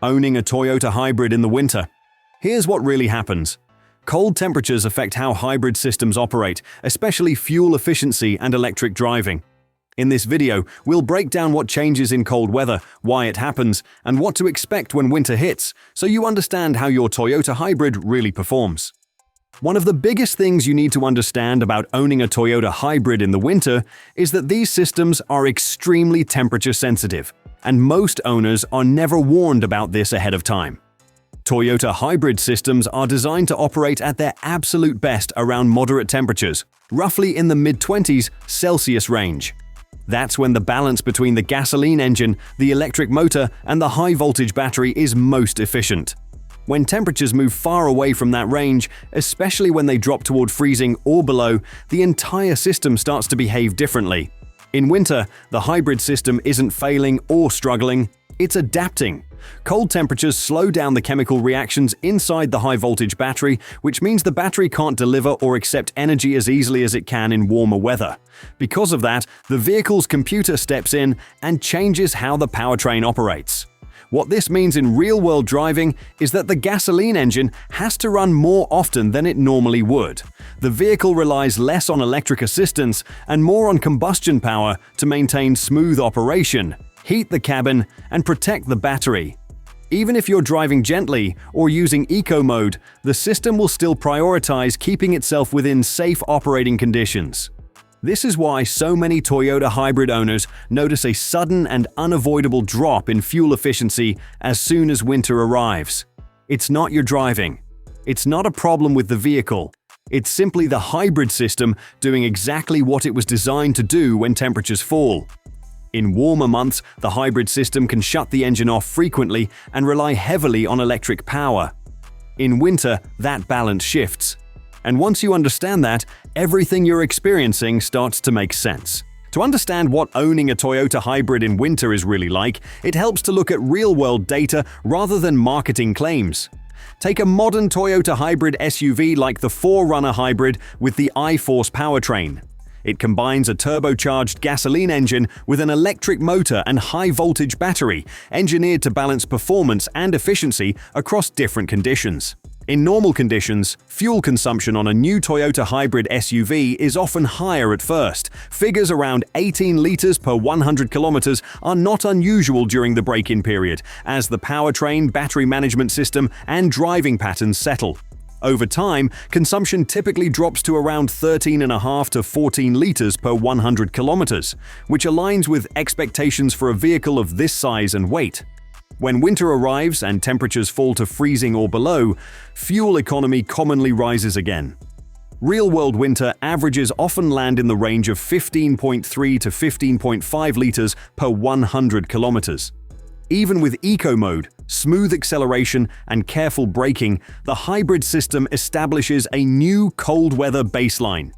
Owning a Toyota hybrid in the winter. Here's what really happens. Cold temperatures affect how hybrid systems operate, especially fuel efficiency and electric driving. In this video, we'll break down what changes in cold weather, why it happens, and what to expect when winter hits, so you understand how your Toyota hybrid really performs. One of the biggest things you need to understand about owning a Toyota hybrid in the winter is that these systems are extremely temperature sensitive, and most owners are never warned about this ahead of time. Toyota hybrid systems are designed to operate at their absolute best around moderate temperatures, roughly in the mid-20s Celsius range. That's when the balance between the gasoline engine, the electric motor, and the high-voltage battery is most efficient. When temperatures move far away from that range, especially when they drop toward freezing or below, the entire system starts to behave differently. In winter, the hybrid system isn't failing or struggling, it's adapting. Cold temperatures slow down the chemical reactions inside the high-voltage battery, which means the battery can't deliver or accept energy as easily as it can in warmer weather. Because of that, the vehicle's computer steps in and changes how the powertrain operates. What this means in real-world driving is that the gasoline engine has to run more often than it normally would. The vehicle relies less on electric assistance and more on combustion power to maintain smooth operation, heat the cabin, and protect the battery. Even if you're driving gently or using eco mode, the system will still prioritize keeping itself within safe operating conditions. This is why so many Toyota hybrid owners notice a sudden and unavoidable drop in fuel efficiency as soon as winter arrives. It's not your driving. It's not a problem with the vehicle. It's simply the hybrid system doing exactly what it was designed to do when temperatures fall. In warmer months, the hybrid system can shut the engine off frequently and rely heavily on electric power. In winter, that balance shifts. And once you understand that, everything you're experiencing starts to make sense. To understand what owning a Toyota hybrid in winter is really like, it helps to look at real-world data rather than marketing claims. Take a modern Toyota hybrid SUV like the 4Runner hybrid with the iForce powertrain. It combines a turbocharged gasoline engine with an electric motor and high-voltage battery, engineered to balance performance and efficiency across different conditions. In normal conditions, fuel consumption on a new Toyota hybrid SUV is often higher at first. Figures around 18 liters per 100 kilometers are not unusual during the break-in period, as the powertrain, battery management system, and driving patterns settle. Over time, consumption typically drops to around 13.5 to 14 liters per 100 kilometers, which aligns with expectations for a vehicle of this size and weight. When winter arrives and temperatures fall to freezing or below, fuel economy commonly rises again. Real-world winter averages often land in the range of 15.3 to 15.5 liters per 100 kilometers. Even with eco mode, smooth acceleration, and careful braking, the hybrid system establishes a new cold weather baseline.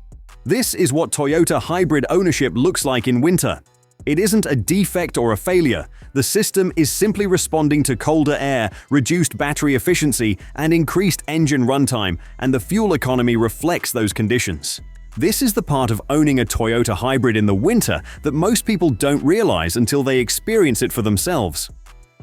This is what Toyota hybrid ownership looks like in winter. It isn't a defect or a failure. The system is simply responding to colder air, reduced battery efficiency, and increased engine runtime, and the fuel economy reflects those conditions. This is the part of owning a Toyota hybrid in the winter that most people don't realize until they experience it for themselves.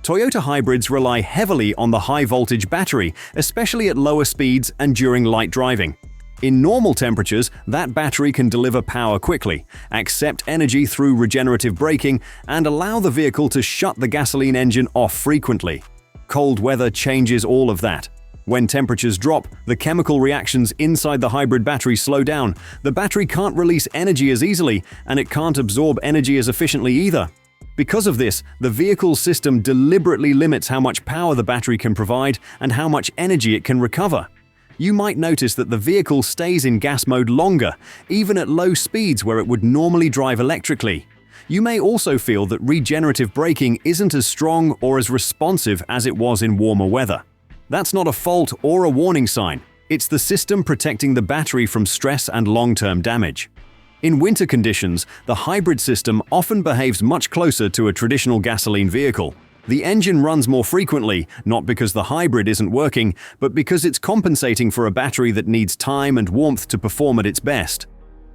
Toyota hybrids rely heavily on the high-voltage battery, especially at lower speeds and during light driving. In normal temperatures, that battery can deliver power quickly, accept energy through regenerative braking, and allow the vehicle to shut the gasoline engine off frequently. Cold weather changes all of that. When temperatures drop, the chemical reactions inside the hybrid battery slow down. The battery can't release energy as easily, and it can't absorb energy as efficiently either. Because of this, the vehicle's system deliberately limits how much power the battery can provide and how much energy it can recover. You might notice that the vehicle stays in gas mode longer, even at low speeds where it would normally drive electrically. You may also feel that regenerative braking isn't as strong or as responsive as it was in warmer weather. That's not a fault or a warning sign. It's the system protecting the battery from stress and long-term damage. In winter conditions, the hybrid system often behaves much closer to a traditional gasoline vehicle. The engine runs more frequently, not because the hybrid isn't working, but because it's compensating for a battery that needs time and warmth to perform at its best.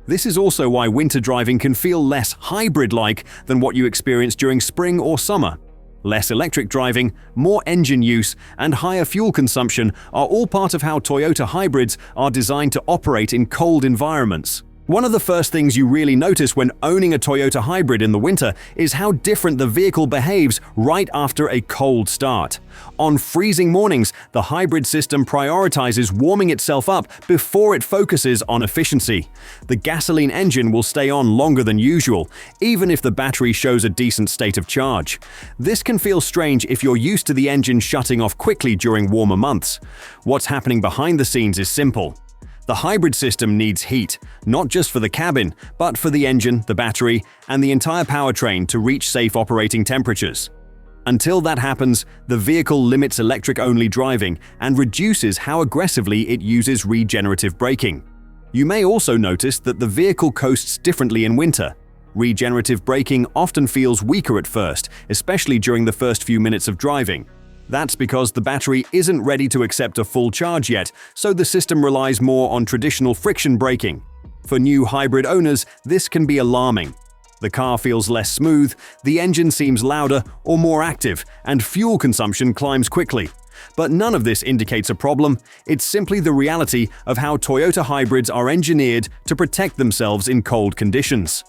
This is also why winter driving can feel less hybrid-like than what you experience during spring or summer. Less electric driving, more engine use, and higher fuel consumption are all part of how Toyota hybrids are designed to operate in cold environments. One of the first things you really notice when owning a Toyota hybrid in the winter is how different the vehicle behaves right after a cold start. On freezing mornings, the hybrid system prioritizes warming itself up before it focuses on efficiency. The gasoline engine will stay on longer than usual, even if the battery shows a decent state of charge. This can feel strange if you're used to the engine shutting off quickly during warmer months. What's happening behind the scenes is simple. The hybrid system needs heat, not just for the cabin, but for the engine, the battery, and the entire powertrain to reach safe operating temperatures. Until that happens, the vehicle limits electric-only driving and reduces how aggressively it uses regenerative braking. You may also notice that the vehicle coasts differently in winter. Regenerative braking often feels weaker at first, especially during the first few minutes of driving. That's because the battery isn't ready to accept a full charge yet, so the system relies more on traditional friction braking. For new hybrid owners, this can be alarming. The car feels less smooth, the engine seems louder or more active, and fuel consumption climbs quickly. But none of this indicates a problem. It's simply the reality of how Toyota hybrids are engineered to protect themselves in cold conditions.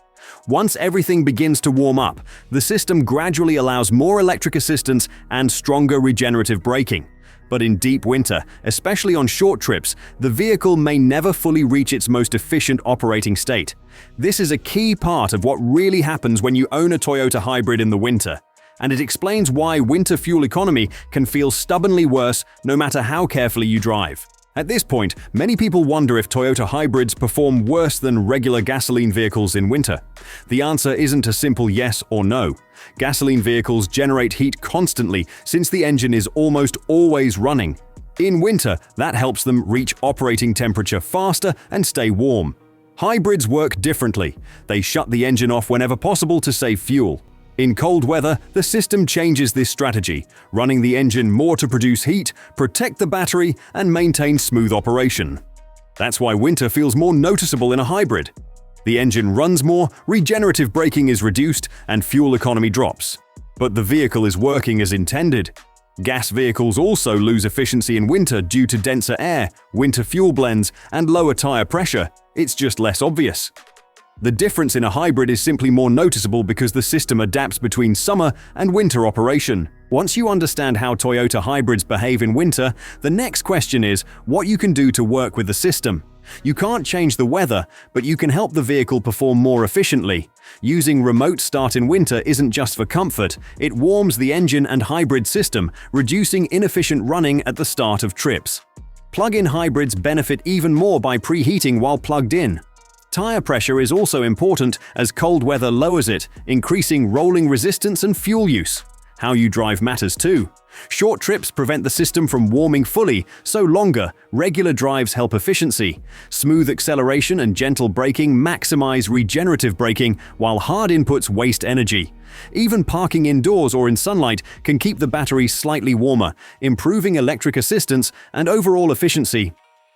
Once everything begins to warm up, the system gradually allows more electric assistance and stronger regenerative braking. But in deep winter, especially on short trips, the vehicle may never fully reach its most efficient operating state. This is a key part of what really happens when you own a Toyota hybrid in the winter. And it explains why winter fuel economy can feel stubbornly worse no matter how carefully you drive. At this point, many people wonder if Toyota hybrids perform worse than regular gasoline vehicles in winter. The answer isn't a simple yes or no. Gasoline vehicles generate heat constantly since the engine is almost always running. In winter, that helps them reach operating temperature faster and stay warm. Hybrids work differently. They shut the engine off whenever possible to save fuel. In cold weather, the system changes this strategy, running the engine more to produce heat, protect the battery, and maintain smooth operation. That's why winter feels more noticeable in a hybrid. The engine runs more, regenerative braking is reduced, and fuel economy drops. But the vehicle is working as intended. Gas vehicles also lose efficiency in winter due to denser air, winter fuel blends, and lower tire pressure. It's just less obvious. The difference in a hybrid is simply more noticeable because the system adapts between summer and winter operation. Once you understand how Toyota hybrids behave in winter, the next question is what you can do to work with the system. You can't change the weather, but you can help the vehicle perform more efficiently. Using remote start in winter isn't just for comfort, it warms the engine and hybrid system, reducing inefficient running at the start of trips. Plug-in hybrids benefit even more by preheating while plugged in. Tire pressure is also important as cold weather lowers it, increasing rolling resistance and fuel use. How you drive matters too. Short trips prevent the system from warming fully, so longer, regular drives help efficiency. Smooth acceleration and gentle braking maximize regenerative braking, while hard inputs waste energy. Even parking indoors or in sunlight can keep the battery slightly warmer, improving electric assistance and overall efficiency.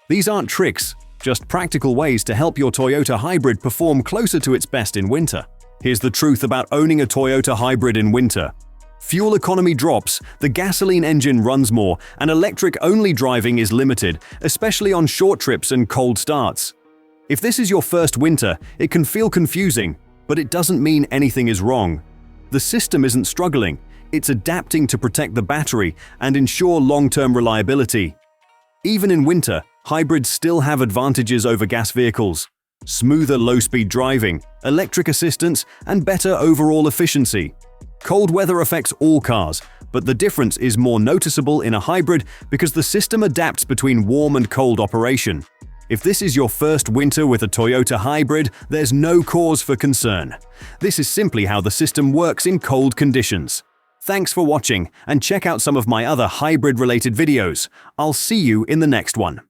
These aren't tricks, just practical ways to help your Toyota hybrid perform closer to its best in winter. Here's the truth about owning a Toyota hybrid in winter. Fuel economy drops, the gasoline engine runs more, and electric-only driving is limited, especially on short trips and cold starts. If this is your first winter, it can feel confusing, but it doesn't mean anything is wrong. The system isn't struggling, it's adapting to protect the battery and ensure long-term reliability. Even in winter, hybrids still have advantages over gas vehicles: smoother low-speed driving, electric assistance, and better overall efficiency. Cold weather affects all cars, but the difference is more noticeable in a hybrid because the system adapts between warm and cold operation. If this is your first winter with a Toyota hybrid, there's no cause for concern. This is simply how the system works in cold conditions. Thanks for watching, and check out some of my other hybrid-related videos. I'll see you in the next one.